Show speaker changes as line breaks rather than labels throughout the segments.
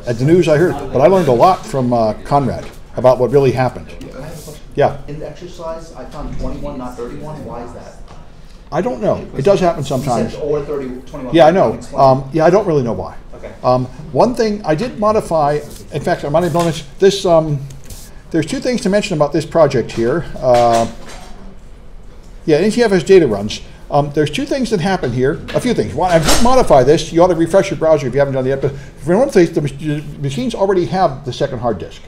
at the news I heard. But I learned a lot from Conrad about what really happened. Yeah.
In the exercise, I found 21, not 31. Why is that?
I don't know. It does happen sometimes.
You said or 30, 21.
Yeah, I know. Yeah, I don't really know why.
Okay.
One thing I did modify, in fact, I might have done this, there's two things to mention about this project here. Yeah, NTFS data runs. There's two things that happen here, a few things. One, I did modify this. You ought to refresh your browser if you haven't done it yet. But for one thing, the machines already have the second hard disk,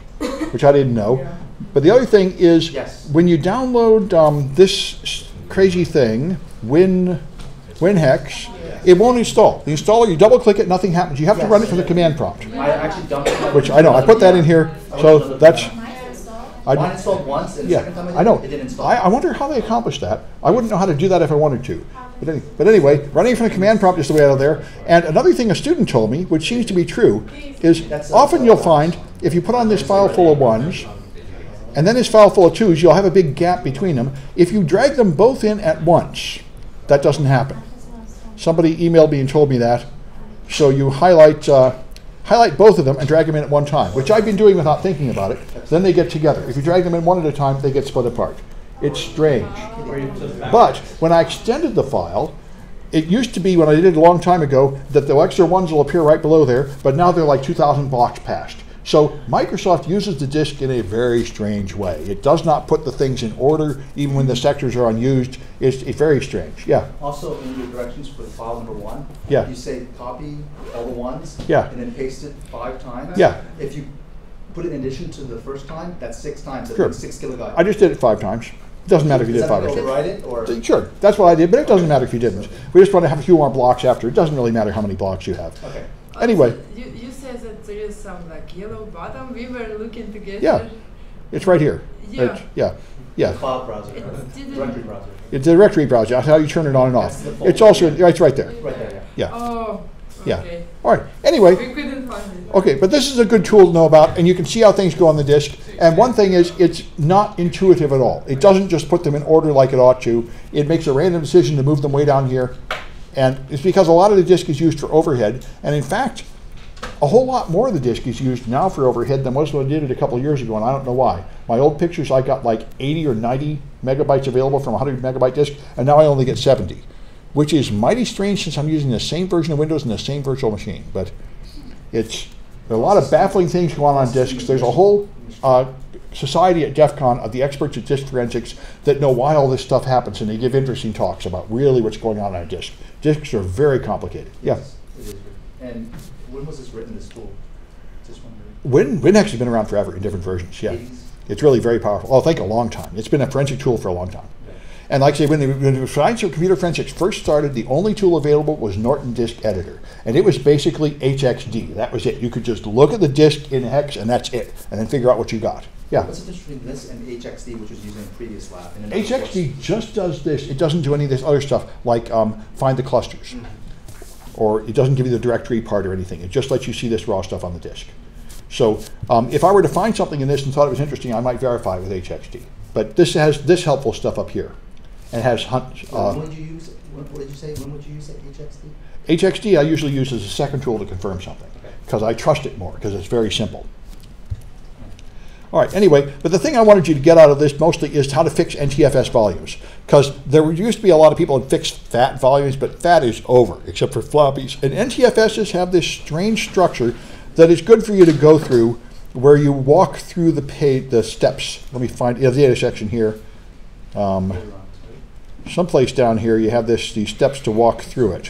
which I didn't know. Yeah. But the other thing is, when you download this crazy thing, WinHex, it won't install. The installer, you double click it, nothing happens. You have to run it from the command prompt.
I actually dumped it.
Which I know, I put that in here, so that's...
Mine installed once, and the second time
I know.
It didn't install.
I wonder how they accomplished that. I wouldn't know how to do that if I wanted to. But anyway, running from the command prompt is the way out of there. And another thing a student told me, which seems to be true, is often you'll find if you put on this file full of ones, and then this file full of twos, you'll have a big gap between them. If you drag them both in at once, that doesn't happen. Somebody emailed me and told me that. So you highlight both of them and drag them in at one time, which I've been doing without thinking about it. Then they get together. If you drag them in one at a time, they get split apart. It's strange. But when I extended the file, it used to be, when I did it a long time ago, that the extra ones will appear right below there, but now they're like 2,000 blocks past. So Microsoft uses the disk in a very strange way. It does not put the things in order, even when the sectors are unused. It's very strange. Yeah.
Also, in your directions for file number 1,
yeah,
you say copy all the ones,
yeah,
and then paste it 5 times.
Yeah.
If you put it in addition to the first time, that's 6 times.
Sure.
6 kilobytes.
I just did it 5 times. It doesn't matter if you did 5 or 6.
Override it, or?
Sure, that's what I did, but it doesn't matter if you didn't. We just want to have a few more blocks after. It doesn't really matter how many blocks you have.
Okay.
Anyway.
You said that there is some like yellow button. We were looking together.
Yeah, it's right here.
Yeah.
Yeah.
Cloud browser. Directory browser.
It's a directory browser. That's how you turn it on and off. It's also, it's right there.
Right there,
yeah.
Oh,
yeah.
Okay.
All right. Anyway.
We couldn't find it.
Okay, but this is a good tool to know about, and you can see how things go on the disk. And one thing is, it's not intuitive at all. It doesn't just put them in order like it ought to. It makes a random decision to move them way down here. And it's because a lot of the disk is used for overhead. And in fact, a whole lot more of the disk is used now for overhead than was when I did it a couple of years ago, and I don't know why. My old pictures, I got like 80 or 90 megabytes available from a 100 megabyte disk, and now I only get 70, which is mighty strange since I'm using the same version of Windows and the same virtual machine. But there are a lot of baffling things going on disks. There's a whole society at DEF CON of the experts at disk forensics that know why all this stuff happens, and they give interesting talks about really what's going on a disk. Disks are very complicated.
Yes, yeah. It is. And when was this written, this tool? Just wondering.
WinHex has been around forever in different versions, yeah. 80s? It's really very powerful. Oh, I think a long time. It's been a forensic tool for a long time. Okay. And like I say, when the science of computer forensics first started, the only tool available was Norton Disk Editor. And it was basically HXD. That was it. You could just look at the disk in hex, and that's it, and then figure out what you got. Yeah.
What's the difference between this and HXD, which was used in the previous lab?
HXD just does this. It doesn't do any of this other stuff, like find the clusters. Or it doesn't give you the directory part or anything. It just lets you see this raw stuff on the disk. So if I were to find something in this and thought it was interesting, I might verify it with HXD. But this has this helpful stuff up here. And it has
when would you use, what did you say? When would you use HXD?
HXD I usually use as a second tool to confirm something, because I trust it more, because it's very simple. All right, anyway, but the thing I wanted you to get out of this mostly is how to fix NTFS volumes. Because there used to be a lot of people that fixed FAT volumes, but FAT is over, except for floppies. And NTFSs have this strange structure that is good for you to go through, where you walk through the steps. Let me find the data section here. Someplace down here you have these steps to walk through it.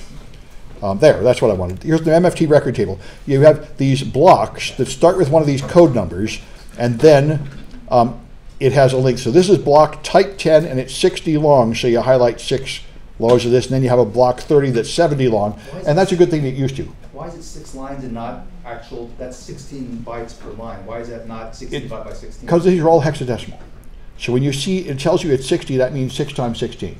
There, that's what I wanted. Here's the MFT record table. You have these blocks that start with one of these code numbers, and then it has a link. So this is block type 10, and it's 60 long, so you highlight 6 rows of this, and then you have a block 30 that's 70 long, and that's a good thing to get used to.
Why is it 6 lines and not actual, that's 16 bytes per line? Why is that not 16 byte by 16?
Because these are all hexadecimal. So when you see, it tells you it's 60, that means 6 times 16.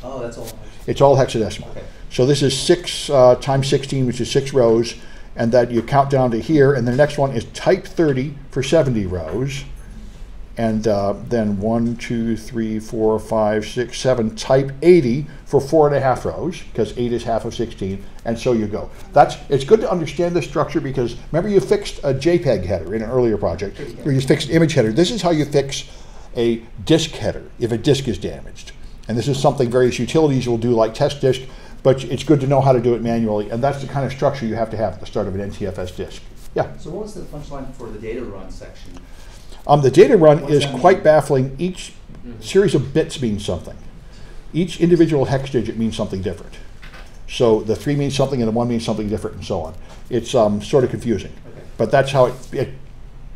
Oh, that's all.
It's all hexadecimal.
Okay.
So this is 6 times 16, which is 6 rows, and that you count down to here, and the next one is type 30 for 70 rows, and then 1, 2, 3, 4, 5, 6, 7, type 80 for 4.5 rows, because 8 is half of 16, and so you go. It's good to understand the structure, because remember you fixed a JPEG header in an earlier project, or you fixed image header. This is how you fix a disk header if a disk is damaged. And this is something various utilities will do, like test disk, but it's good to know how to do it manually, and that's the kind of structure you have to have at the start of an NTFS disk. Yeah?
So what was the punchline for the data run section?
The data run
What's
is
that
quite
mean?
baffling. Each series of bits means something. Each individual hex digit means something different. So the 3 means something and the 1 means something different, and so on. It's sort of confusing. Okay. But that's how it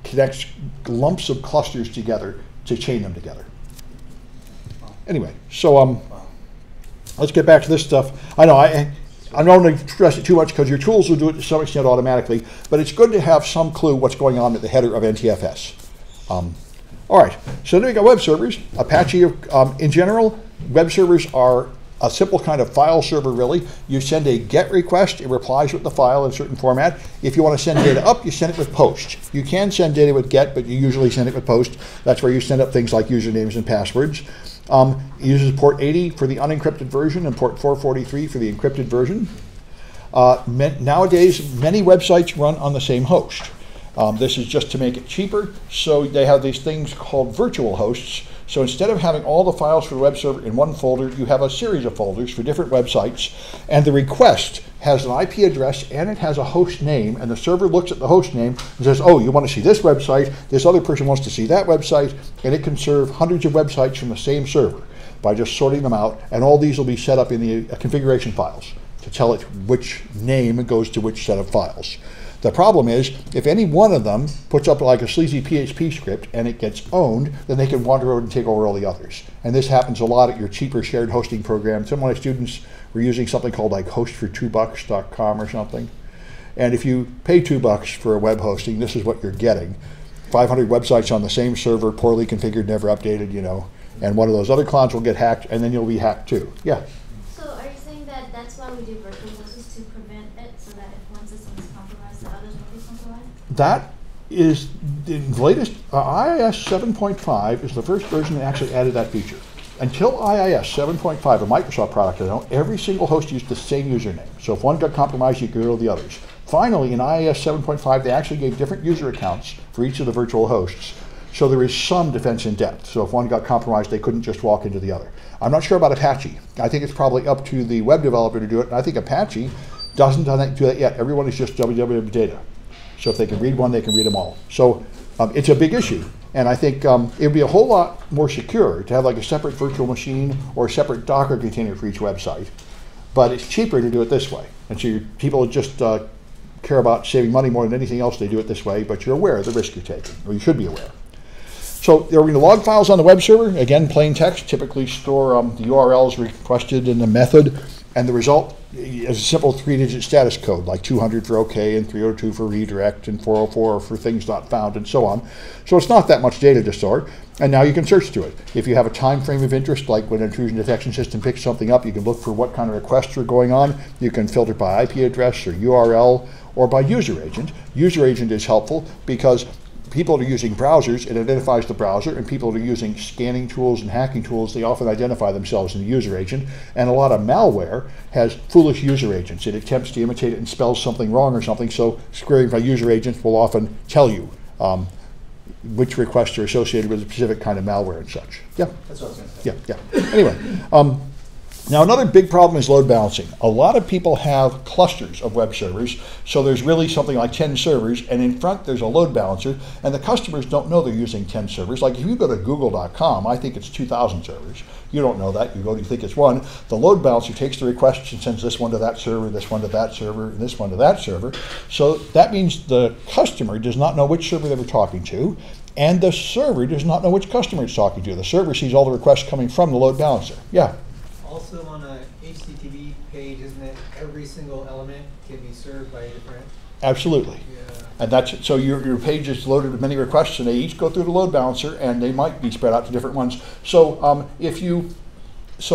connects lumps of clusters together to chain them together. Wow. Anyway, so let's get back to this stuff. I know I don't want to stress it too much, because your tools will do it to some extent automatically, but it's good to have some clue what's going on at the header of NTFS. All right, so then we got web servers. Apache, in general, web servers are a simple kind of file server, really. You send a GET request, it replies with the file in a certain format. If you want to send data up, you send it with POST. You can send data with GET, but you usually send it with POST. That's where you send up things like usernames and passwords. It uses port 80 for the unencrypted version and port 443 for the encrypted version. Nowadays, many websites run on the same host. This is just to make it cheaper, so they have these things called virtual hosts. So instead of having all the files for the web server in one folder, you have a series of folders for different websites, and the request has an IP address and it has a host name, and the server looks at the host name and says, oh, you want to see this website, this other person wants to see that website, and it can serve hundreds of websites from the same server by just sorting them out, and all these will be set up in the configuration files to tell it which name goes to which set of files. The problem is, if any one of them puts up like a sleazy PHP script and it gets owned, then they can wander over and take over all the others. And this happens a lot at your cheaper shared hosting program. Some of my students were using something called like hostfor2bucks.com or something. And if you pay $2 for a web hosting, this is what you're getting. 500 websites on the same server, poorly configured, never updated, you know. And one of those other clones will get hacked, and then you'll be hacked too. Yeah?
So are you saying that that's why we do virtual hosts, to prevent it, so that if one system is compromised, the others will be compromised?
That is the latest. IIS 7.5 is the first version that actually added that feature. Until IIS 7.5, a Microsoft product, I know, every single host used the same username. So if one got compromised, you could go to the others. Finally, in IIS 7.5, they actually gave different user accounts for each of the virtual hosts. So there is some defense in depth. So if one got compromised, they couldn't just walk into the other. I'm not sure about Apache. I think it's probably up to the web developer to do it. And I think Apache doesn't do that yet. Everyone is just www data. So if they can read one, they can read them all. So it's a big issue. And I think it would be a whole lot more secure to have like a separate virtual machine or a separate Docker container for each website. But it's cheaper to do it this way. And so people just care about saving money more than anything else. They do it this way, but you're aware of the risk you're taking, or you should be aware. So there are log files on the web server. Again, plain text, typically store the URLs requested in the method, and the result is a simple 3-digit status code, like 200 for OK and 302 for redirect and 404 for things not found and so on. So it's not that much data to store, and now you can search to it. If you have a time frame of interest, like when an intrusion detection system picks something up, you can look for what kind of requests are going on. You can filter by IP address or URL or by user agent. User agent is helpful because people that are using browsers, it identifies the browser, and people that are using scanning tools and hacking tools, they often identify themselves in the user agent. And a lot of malware has foolish user agents. It attempts to imitate it and spells something wrong or something, so querying by user agents will often tell you which requests are associated with a specific kind of malware and such. Yeah?
That's what I was going to say.
Yeah. Anyway. Now another big problem is load balancing. A lot of people have clusters of web servers, so there's really something like 10 servers, and in front there's a load balancer, and the customers don't know they're using 10 servers. Like if you go to google.com, I think it's 2,000 servers. You don't know that. You think it's one. The load balancer takes the requests and sends this one to that server, this one to that server, and this one to that server. So that means the customer does not know which server they were talking to, and the server does not know which customer it's talking to. The server sees all the requests coming from the load balancer. Yeah?
Also on a HTTP page, isn't it every single element can be served by a different?
Absolutely.
Yeah.
And that's so your page is loaded with many requests, and they each go through the load balancer, and they might be spread out to different ones. So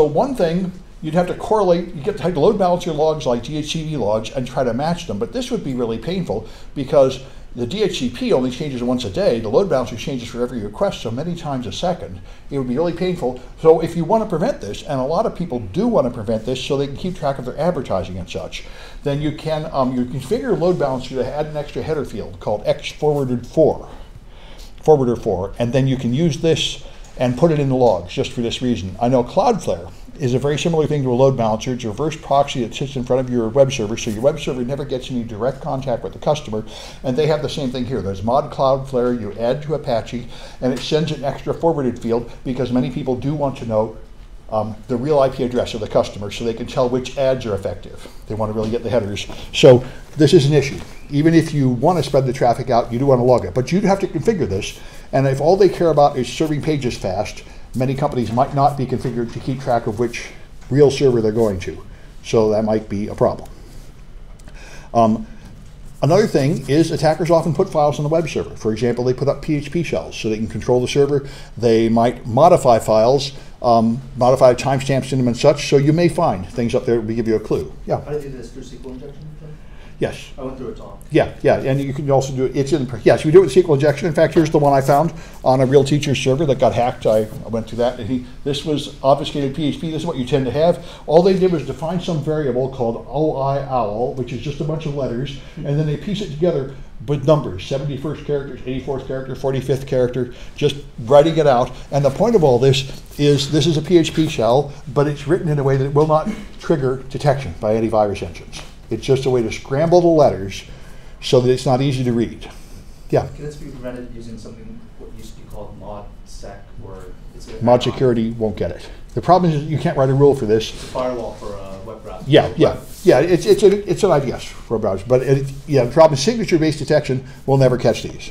one thing you'd have to correlate, you get to load balancer logs like DHCP logs and try to match them, but this would be really painful because the DHCP only changes once a day. The load balancer changes for every request, so many times a second. It would be really painful. So if you want to prevent this, and a lot of people do want to prevent this so they can keep track of their advertising and such, then you can you configure a load balancer to add an extra header field called xforwarder4, and then you can use this and put it in the logs just for this reason. I know Cloudflare is a very similar thing to a load balancer. It's a reverse proxy that sits in front of your web server, so your web server never gets any direct contact with the customer, and they have the same thing here. There's mod Cloudflare, you add to Apache, and it sends an extra forwarded field because many people do want to know the real IP address of the customer so they can tell which ads are effective. They want to really get the headers. So this is an issue. Even if you want to spread the traffic out, you do want to log it, but you have to configure this, and if all they care about is serving pages fast, many companies might not be configured to keep track of which real server they're going to. So that might be a problem. Another thing is attackers often put files on the web server. For example, they put up PHP shells so they can control the server. They might modify files, modify timestamps in them and such, so you may find things up there that will give you a clue. Yeah?
How do you do this through SQL injection?
Yes.
I went through it, Tom.
Yeah, and you can also do it. It's in, yes, we do it with SQL injection. In fact, here's the one I found on a real teacher's server that got hacked. I went through that, and this was obfuscated PHP. This is what you tend to have. All they did was define some variable called OIOWL, which is just a bunch of letters, and then they piece it together with numbers, 71st characters, 84th character, 45th character, just writing it out. And the point of all this is a PHP shell, but it's written in a way that it will not trigger detection by antivirus engines. It's just a way to scramble the letters so that it's not easy to read. Yeah?
Can this be prevented using something what used to be called mod-sec, or it's a
Mod security won't get it. The problem is you can't write a rule for this.
It's a firewall for a web browser.
Yeah. It's an IDS for a browser, but the problem is signature-based detection will never catch these.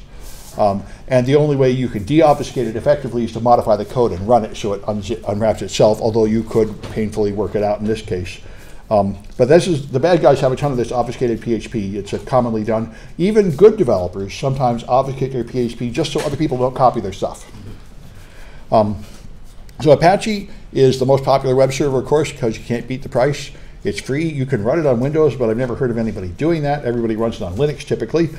And the only way you can de-obfuscate it effectively is to modify the code and run it so it unwraps itself, although you could painfully work it out in this case. But the bad guys have a ton of this obfuscated PHP. It's commonly done. Even good developers sometimes obfuscate their PHP just so other people don't copy their stuff. So Apache is the most popular web server, of course, because you can't beat the price. It's free. You can run it on Windows, but I've never heard of anybody doing that. Everybody runs it on Linux typically.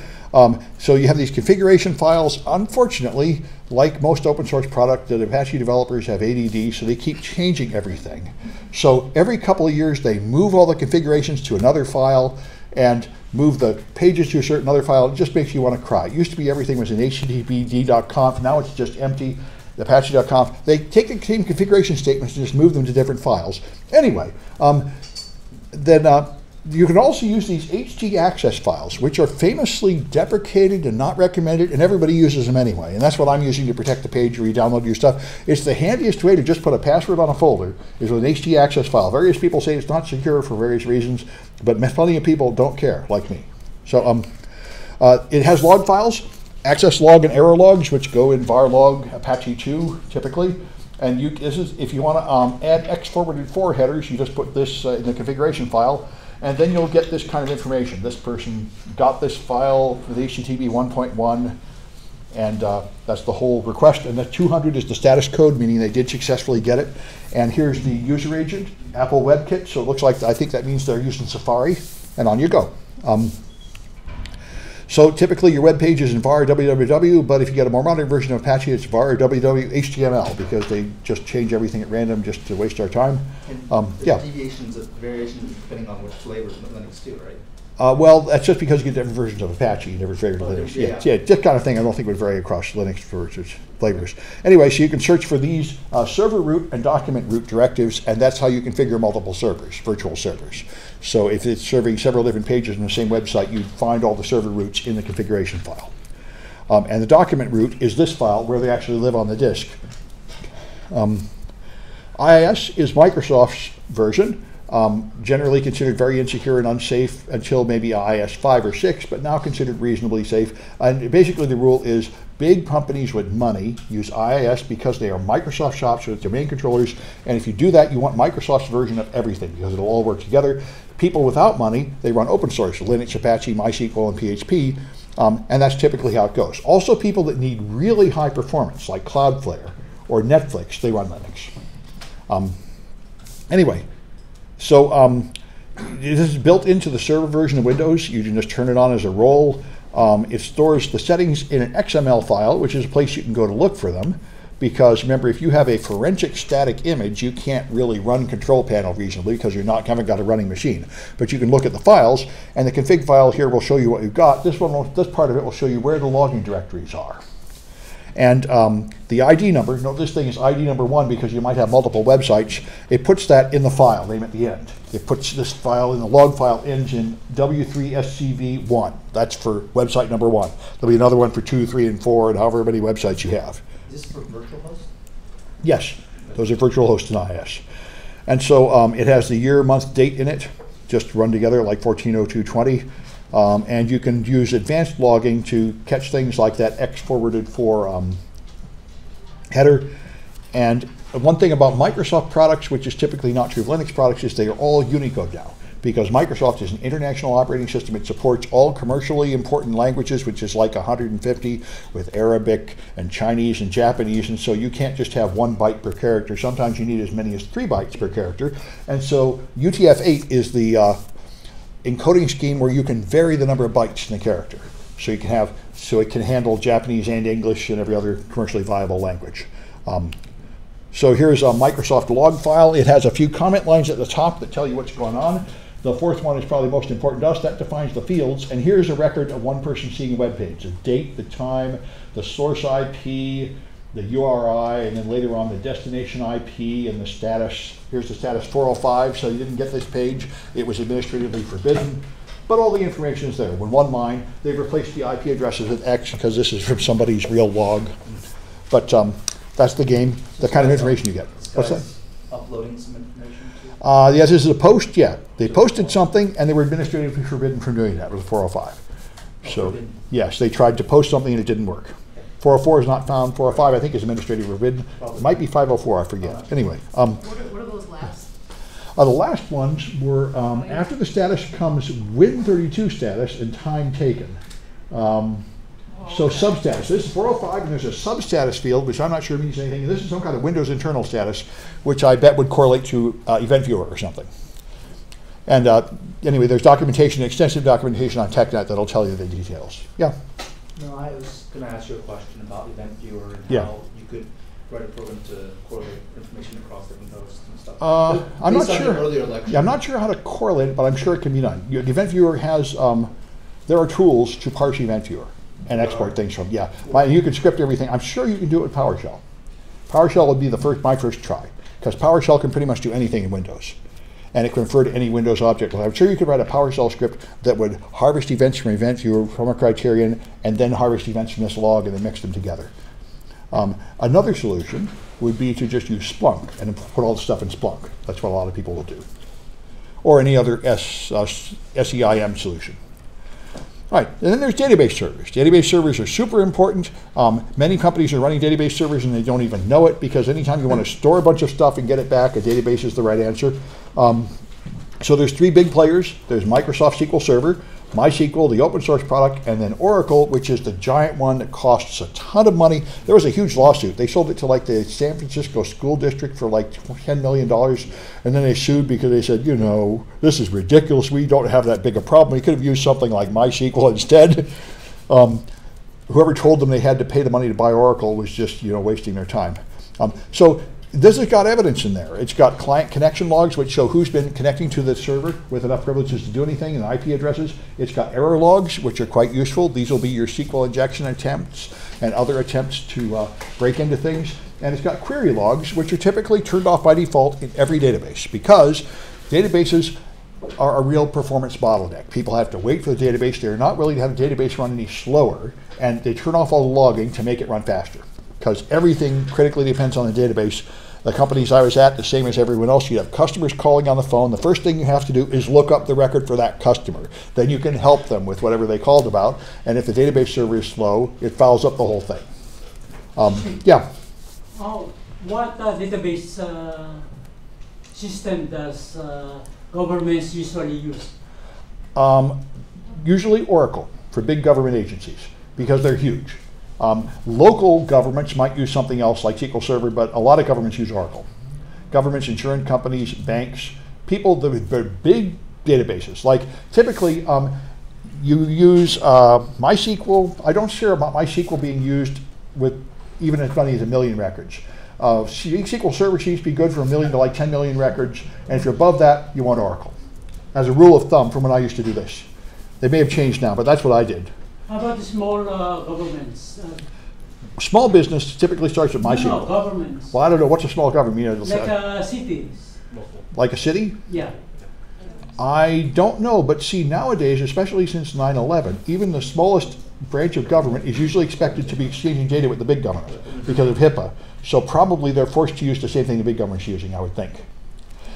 So you have these configuration files. Unfortunately, like most open source product, the Apache developers have ADD, so they keep changing everything. So every couple of years, they move all the configurations to another file and move the pages to a certain other file. It just makes you want to cry. It used to be everything was in httpd.conf. Now it's just empty. Apache.conf. They take the same configuration statements and just move them to different files. Anyway, then you can also use these htaccess files, which are famously deprecated and not recommended, and everybody uses them anyway. And that's what I'm using to protect the page where you download your stuff. It's the handiest way to just put a password on a folder is with an htaccess file. Various people say it's not secure for various reasons, but plenty of people don't care, like me. So it has log files, access log and error logs, which go in var log Apache 2 typically. And if you want to add xforwarded4 headers, you just put this in the configuration file, and then you'll get this kind of information. This person got this file with HTTP 1.1, and that's the whole request. And the 200 is the status code, meaning they did successfully get it. And here's the user agent, Apple WebKit. So it looks like, I think that means they're using Safari, and on you go. So typically your web page is in var www, but if you get a more modern version of Apache, it's var www HTML, because they just change everything at random just to waste our time.
And deviations of variations depending on which flavors of Linux too, right?
Well, that's just because you get different versions of Apache, different flavors of Linux. Yeah, this kind of thing I don't think would vary across Linux versus flavors. Anyway, so you can search for these server root and document root directives, and that's how you configure multiple servers, virtual servers. So if it's serving several different pages in the same website, you find all the server roots in the configuration file. And the document root is this file where they actually live on the disk. IIS is Microsoft's version. Generally considered very insecure and unsafe until maybe IIS 5 or 6, but now considered reasonably safe. And basically the rule is big companies with money use IIS because they are Microsoft shops with domain controllers, and if you do that, you want Microsoft's version of everything because it'll all work together. People without money, they run open source, Linux, Apache, MySQL, and PHP, and that's typically how it goes. Also people that need really high performance, like Cloudflare or Netflix, they run Linux. Anyway, So this is built into the server version of Windows. You can just turn it on as a role. It stores the settings in an XML file, which is a place you can go to look for them. Because remember, if you have a forensic static image, you can't really run control panel reasonably because you haven't got a running machine. But you can look at the files, and the config file here will show you what you've got. This part of it will show you where the logging directories are. And the ID number, note this thing is ID number 1 because you might have multiple websites. It puts that in the file name at the end. It puts this file in the log file ends in W3SCV1. That's for website number 1. There'll be another one for 2, 3, and 4, and however many websites you have.
Is this for virtual host?
Yes, those are virtual hosts in IIS. And so it has the year, month, date in it, just run together like 140220. And you can use advanced logging to catch things like that X forwarded for header. And one thing about Microsoft products, which is typically not true of Linux products, is they are all Unicode now. Because Microsoft is an international operating system, it supports all commercially important languages, which is like 150 with Arabic and Chinese and Japanese, and so you can't just have 1 byte per character. Sometimes you need as many as 3 bytes per character. And so UTF-8 is the encoding scheme where you can vary the number of bytes in a character. So you can have, so it can handle Japanese and English and every other commercially viable language. So here's a Microsoft log file. It has a few comment lines at the top that tell you what's going on. The 4th one is probably most important to us. That defines the fields. And here's a record of one person seeing a web page. The date, the time, the source IP, the URI, and then later on the destination IP and the status. Here's the status 405, so you didn't get this page. It was administratively forbidden. But all the information is there. When one line, they've replaced the IP addresses with X because this is from somebody's real log. But that's the game, the kind of information you get. What's that?
Uploading some information too?
Yes, this is a post, yeah. They posted something and they were administratively forbidden from doing that with 405. So, yes, they tried to post something and it didn't work. 404 is not found. 405, I think, is administratively forbidden. It might be 504, I forget. Anyway.
What are those last?
The last ones were, after the status comes Win32 status and time taken. So substatus, this is 405 and there's a substatus field, which I'm not sure means anything. This is some kind of Windows internal status, which I bet would correlate to Event Viewer or something. And anyway, there's documentation, extensive documentation on TechNet that'll tell you the details. Yeah?
No, I was going to ask you a question about Event Viewer and how you could write a program to correlate information across different hosts and stuff.
I'm not sure.
Earlier lecture.
Yeah, I'm not sure how to correlate it, but I'm sure it can be done. The Event Viewer has, there are tools to parse Event Viewer and export things from, you can script everything. I'm sure you can do it with PowerShell. PowerShell would be my first try, because PowerShell can pretty much do anything in Windows. And it can refer to any Windows object. Well, I'm sure you could write a PowerShell script that would harvest events from Event Viewer from a criterion, and then harvest events from this log, and then mix them together. Another solution would be to just use Splunk and put all the stuff in Splunk. That's what a lot of people will do. Or any other SEIM solution. All right, and then there's database servers. Database servers are super important. Many companies are running database servers and they don't even know it, because anytime you want to store a bunch of stuff and get it back, a database is the right answer. So there's 3 big players. There's Microsoft SQL Server, MySQL, the open source product, and then Oracle, which is the giant one that costs a ton of money. There was a huge lawsuit. They sold it to like the San Francisco school district for like $10 million, and then they sued because they said, this is ridiculous. We don't have that big a problem. We could have used something like MySQL instead. Whoever told them they had to pay the money to buy Oracle was just, wasting their time. So this has got evidence in there. It's got client connection logs, which show who's been connecting to the server with enough privileges to do anything, and IP addresses. It's got error logs, which are quite useful. These will be your SQL injection attempts and other attempts to break into things. And it's got query logs, which are typically turned off by default in every database, because databases are a real performance bottleneck. People have to wait for the database. They're not willing to have the database run any slower, and they turn off all the logging to make it run faster, because everything critically depends on the database. The companies I was at, the same as everyone else, you have customers calling on the phone. The first thing you have to do is look up the record for that customer. Then you can help them with whatever they called about. And if the database server is slow, it fouls up the whole thing.
What database system does governments usually use?
Usually Oracle for big government agencies, because they're huge. Local governments might use something else like SQL Server, but a lot of governments use Oracle. Governments, insurance companies, banks, people, the big databases, like typically you use MySQL. I don't care about MySQL being used with even as many as 1 million records. SQL Server seems to be good for 1 million to like 10 million records, and if you're above that, you want Oracle. As a rule of thumb from when I used to do this. They may have changed now, but that's what I did.
How about the small governments?
Small business typically starts with MySQL.
No, governments.
Well, I don't know. What's a small government? You know,
Like cities.
like a city?
Yeah.
I don't know, but see, nowadays, especially since 9/11, even the smallest branch of government is usually expected to be exchanging data with the big government because of HIPAA. So probably they're forced to use the same thing the big government's using, I would think.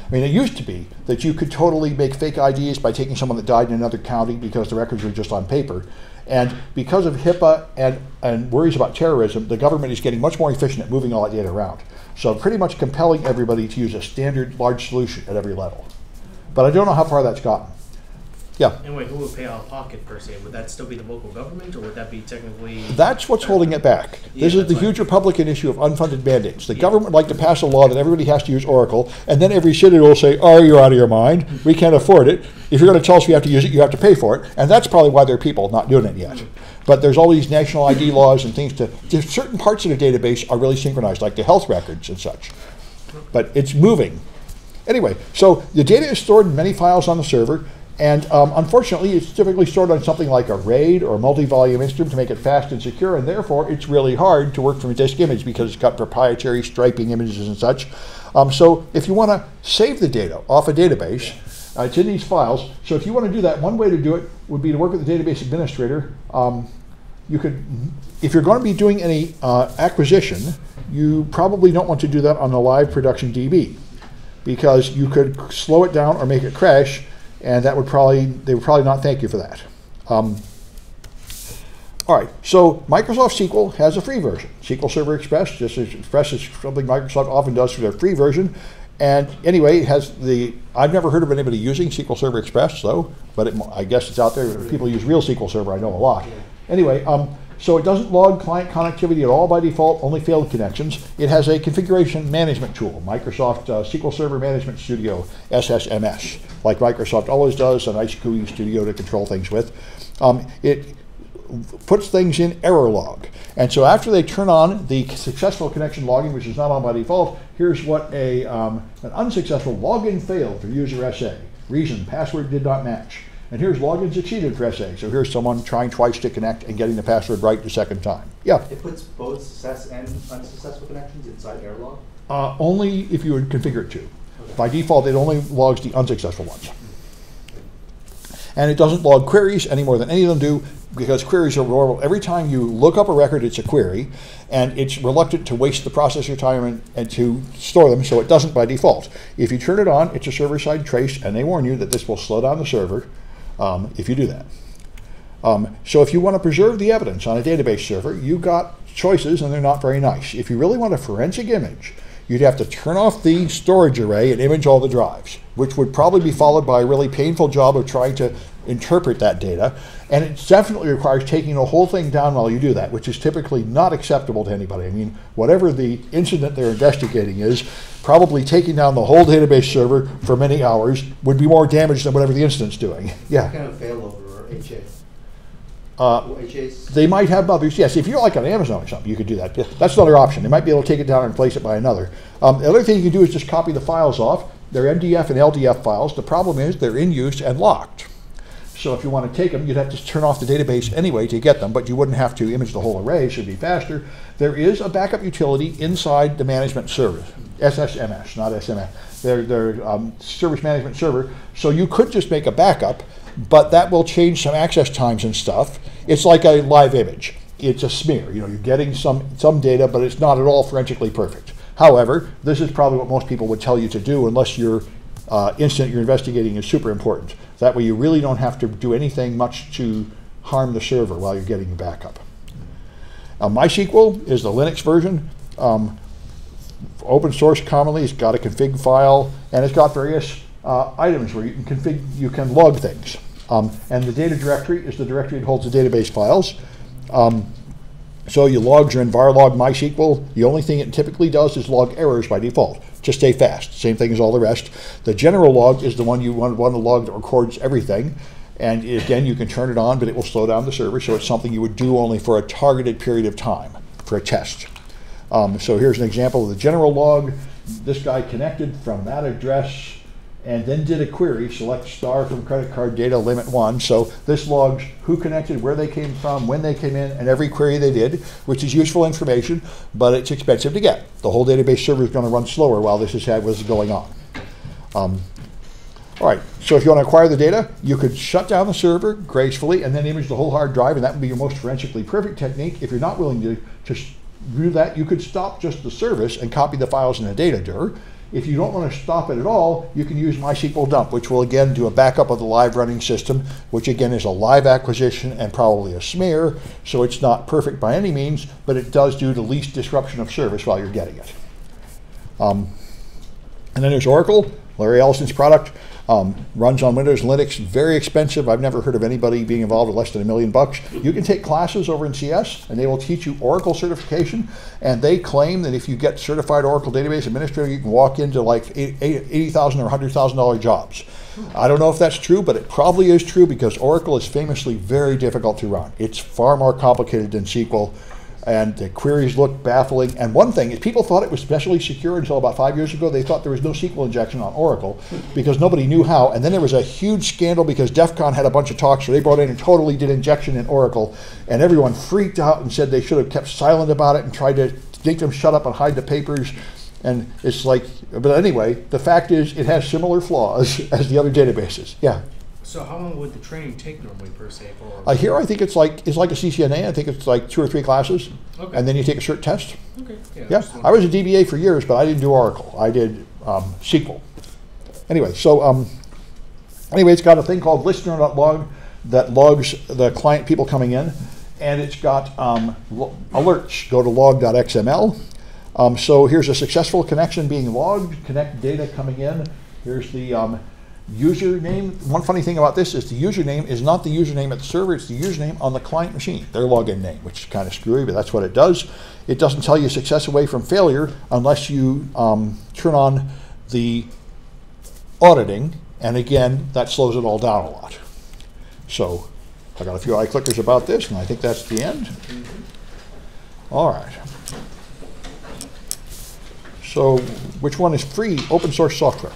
I mean, it used to be that you could totally make fake IDs by taking someone that died in another county because the records were just on paper. And because of HIPAA and worries about terrorism, the government is getting much more efficient at moving all that data around. So pretty much compelling everybody to use a standard large solution at every level. But I don't know how far that's gotten. Yeah?
Anyway, who would pay out of pocket per se? Would that still be the local government, or would that be technically...
That's what's holding it back. This
Yeah,
is the
that's
huge Republican issue of unfunded mandates. The
Yeah.
government would like to pass a law that everybody has to use Oracle, and then every city will say, oh, you're out of your mind. We can't afford it. If you're going to tell us we have to use it, you have to pay for it. And that's probably why there are people not doing it yet. But there's all these national ID laws and things certain parts of the database are really synchronized, like the health records and such. But it's moving. Anyway, so the data is stored in many files on the server. And unfortunately, it's typically stored on something like a RAID or a multi-volume instrument to make it fast and secure, and therefore it's really hard to work from a disk image because it's got proprietary striping images and such. So if you want to save the data off a database, it's in these files. So if you want to do that, one way to do it would be to work with the database administrator. You could, if you're going to be doing any acquisition, you probably don't want to do that on the live production DB because you could slow it down or make it crash. And that would they would probably not thank you for that. All right, so Microsoft SQL has a free version. SQL Server Express, just as Express is something Microsoft often does for their free version. And anyway, it has I've never heard of anybody using SQL Server Express though, but I guess it's out there. People use real SQL Server, I know a lot. Anyway, so it doesn't log client connectivity at all by default, only failed connections. It has a configuration management tool, Microsoft SQL Server Management Studio, SSMS, like Microsoft always does, an ICE GUI Studio to control things with. It puts things in ERRORLOG. And so after they turn on the successful connection logging, which is not on by default, here's what an unsuccessful login failed for user SA. Reason, password did not match. And here's login succeeded for SA. So here's someone trying twice to connect and getting the password right the second time. Yeah?
It puts both success and unsuccessful connections inside ERRORLOG?
Only if you would configure it to. Okay. By default, it only logs the unsuccessful ones. And it doesn't log queries any more than any of them do because queries are normal. Every time you look up a record, it's a query, and it's reluctant to waste the processor time and to store them, so it doesn't by default. If you turn it on, it's a server-side trace, and they warn you that this will slow down the server if you do that. So if you want to preserve the evidence on a database server, you've got choices, and they're not very nice. If you really want a forensic image, you'd have to turn off the storage array and image all the drives, which would probably be followed by a really painful job of trying to interpret that data. And it definitely requires taking the whole thing down while you do that, which is typically not acceptable to anybody. I mean, whatever the incident they're investigating is, probably taking down the whole database server for many hours would be more damage than whatever the incident's doing. Yeah.
What kind of failover or HA?
They might have others. Yes, if you're like on Amazon or something, you could do that. That's another option. They might be able to take it down and replace it by another. The other thing you can do is just copy the files off. They're MDF and LDF files. The problem is they're in use and locked. So if you want to take them, you'd have to turn off the database anyway to get them, but you wouldn't have to image the whole array. It should be faster. There is a backup utility inside the management server, SSMS, not SMS. They're service management server. So you could just make a backup, but that will change some access times and stuff. It's like a live image. It's a smear. You know, you're getting some data, but it's not at all forensically perfect. However, this is probably what most people would tell you to do unless your incident you're investigating is super important. That way you really don't have to do anything much to harm the server while you're getting your backup. MySQL is the Linux version. Open source commonly. It's got a config file, and it's got various items where you can log things. And the data directory is the directory that holds the database files. So your logs are in var log MySQL. The only thing it typically does is log errors by default. to stay fast. Same thing as all the rest. The general log is the one you want a log that records everything. And again, you can turn it on, but it will slow down the server. So it's something you would do only for a targeted period of time for a test. So here's an example of the general log. This guy connected from that address and then did a query, select star from credit card data limit 1. So this logs who connected, where they came from, when they came in, and every query they did, which is useful information, but it's expensive to get. The whole database server is going to run slower while this was going on. All right, so if you want to acquire the data, you could shut down the server gracefully and then image the whole hard drive, and that would be your most forensically perfect technique. If you're not willing to do that, you could stop just the service and copy the files in a data dir. If you don't want to stop it at all, you can use MySQL dump, which will again do a backup of the live running system, which again is a live acquisition and probably a smear, so it's not perfect by any means, but it does do the least disruption of service while you're getting it. And then there's Oracle, Larry Ellison's product. Runs on Windows and Linux, very expensive. I've never heard of anybody being involved with less than $1 million. You can take classes over in CS and they will teach you Oracle certification, and they claim that if you get certified Oracle database administrator, you can walk into like $80,000 or $100,000 jobs. I don't know if that's true, but it probably is true because Oracle is famously very difficult to run. It's far more complicated than SQL. And the queries look baffling. And one thing is people thought it was specially secure until about 5 years ago. They thought there was no SQL injection on Oracle because nobody knew how. And then there was a huge scandal because DEF CON had a bunch of talks where they brought in and totally did injection in Oracle. And everyone freaked out and said they should have kept silent about it and tried to make them shut up and hide the papers. And it's like, but anyway, the fact is it has similar flaws as the other databases. Yeah.
So how long would the training take normally per se? For
Here I think it's like a CCNA. I think it's like 2 or 3 classes,
okay.
And then you take a cert test.
Okay.
Yeah, I was a DBA for years, but I didn't do Oracle. I did SQL. Anyway, so anyway, it's got a thing called listener.log that logs the client people coming in, and it's got alerts. Go to log.xml. So here's a successful connection being logged, connect data coming in. Here's the username. One funny thing about this is the username is not the username at the server, it's the username on the client machine, their login name, which is kind of screwy, but that's what it does. It doesn't tell you success away from failure unless you turn on the auditing, and again, that slows it all down a lot. So I got a few iClickers about this, and I think that's the end. All right. So which one is free open source software?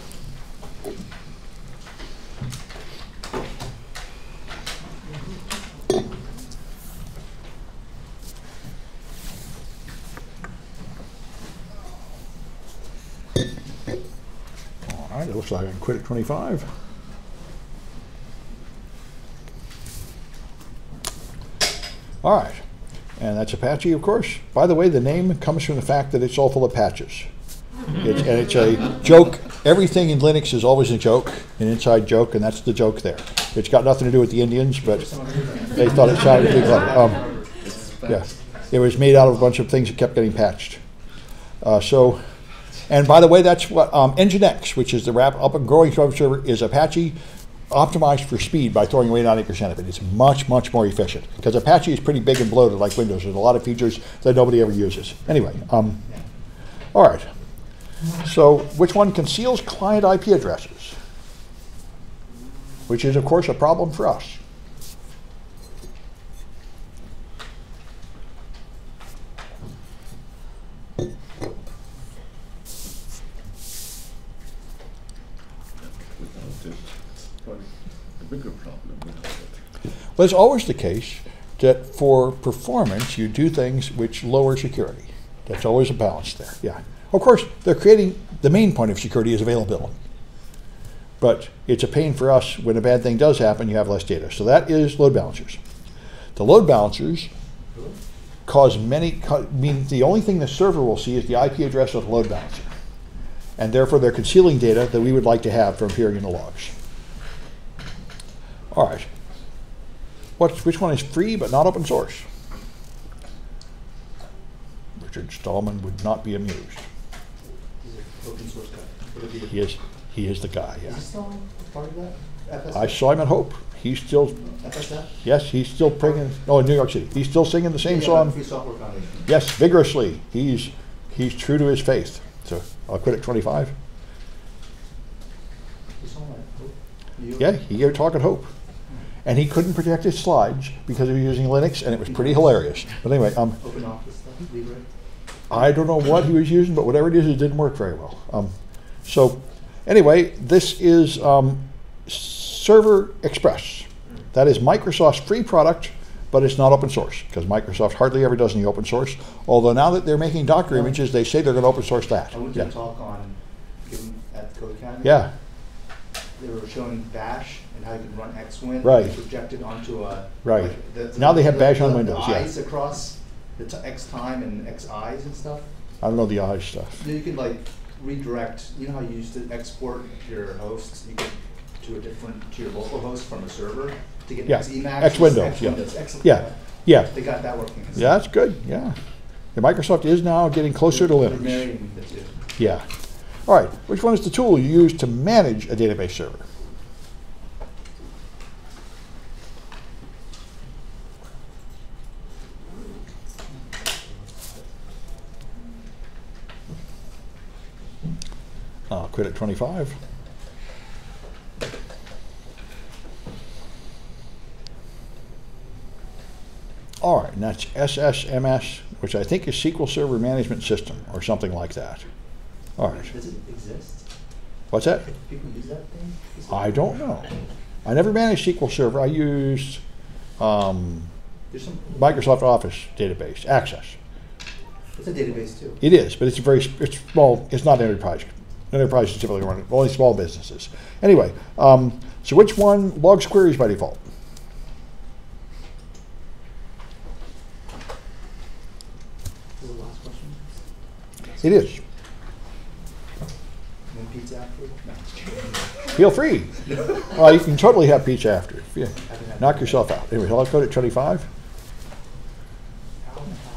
It looks like I can quit at 25. All right, and that's Apache, of course. By the way, the name comes from the fact that it's all full of patches. And it's a joke. Everything in Linux is always a joke, an inside joke, and that's the joke there. It's got nothing to do with the Indians, but they thought it sounded pretty clever. Yeah, it was made out of a bunch of things that kept getting patched. And by the way, that's what Nginx, which is the up and growing web server, is Apache optimized for speed by throwing away 90% of it. It's much, much more efficient because Apache is pretty big and bloated like Windows. There's a lot of features that nobody ever uses. Anyway, all right. So which one conceals client IP addresses? Which is, of course, a problem for us. Well, it's always the case that for performance, you do things which lower security. That's always a balance there, yeah. Of course, they're creating, the main point of security is availability. But it's a pain for us when a bad thing does happen, you have less data. So that is load balancers. The load balancers mean the only thing the server will see is the IP address of the load balancer. And therefore, they're concealing data that we would like to have from appearing in the logs. All right. Which one is free but not open source? Richard Stallman would not be amused.
Open source guy.
He is the guy, yeah.
Is he still part of that? FSF?
I saw him at Hope. He's still,
FSF?
yes, he's still in New York City. He's still singing the same song.
Free Software Foundation.
Yes, vigorously. He's true to his faith. So I'll quit at 25.
You saw that, oh, you-
Yeah, he gave a talk at Hope. And he couldn't protect his slides because he was using Linux, and it was pretty hilarious. But anyway,
Open office stuff, Libre.
I don't know what he was using, but whatever it is, it didn't work very well. So anyway, this is Server Express. That is Microsoft's free product, but it's not open source because Microsoft hardly ever does any open source. Although now that they're making Docker images, they say they're going to open source that.
I went to
Yeah.
a talk on, at the Code Academy.
Yeah.
They were showing Bash and how you can run Xwin.
Right.
Projected onto a.
Right.
like
Now they have Bash on Windows,
The
yeah.
eyes across the X time and X eyes and stuff.
I don't know the eyes stuff.
You can like redirect, you know how you used to export your hosts, you could to your local host from a server to get
Yeah.
Emacs.
X Windows, yeah.
Excellent.
Yeah. Yeah.
They got that working.
Yeah, that's good. Yeah. The Microsoft is now getting closer to
They're
Linux.
marrying the two.
Yeah. All right. Which one is the tool you use to manage a database server? I'll quit at 25. All right, and that's SSMS, which I think is SQL Server Management System or something like that. All right.
Does it exist?
What's that?
People use that thing?
I don't know. I never managed SQL Server. I used
There's some.
Microsoft Office database, Access.
It's a database too.
It is, but it's small. It's not enterprise. Enterprises typically run it, only small businesses. Anyway, so which one logs queries by default?
This is the last question.
It is.
And then pizza after? No.
Feel free. You can totally have pizza after. Yeah. Knock yourself out. Anyway, I'll code at 25.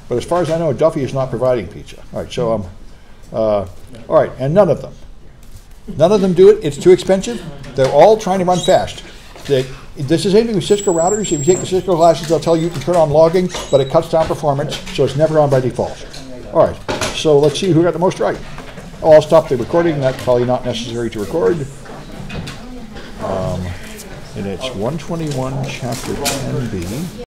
But as far as I know, Duffy is not providing pizza. All right, so all right, and none of them do it. It's too expensive. They're all trying to run fast. This is anything with Cisco routers. If you take the Cisco classes, they'll tell you can turn on logging, but it cuts down performance, so it's never on by default. All right, so let's see who got the most right. Oh, I'll stop the recording. That's probably not necessary to record. And it's 121, chapter 10b.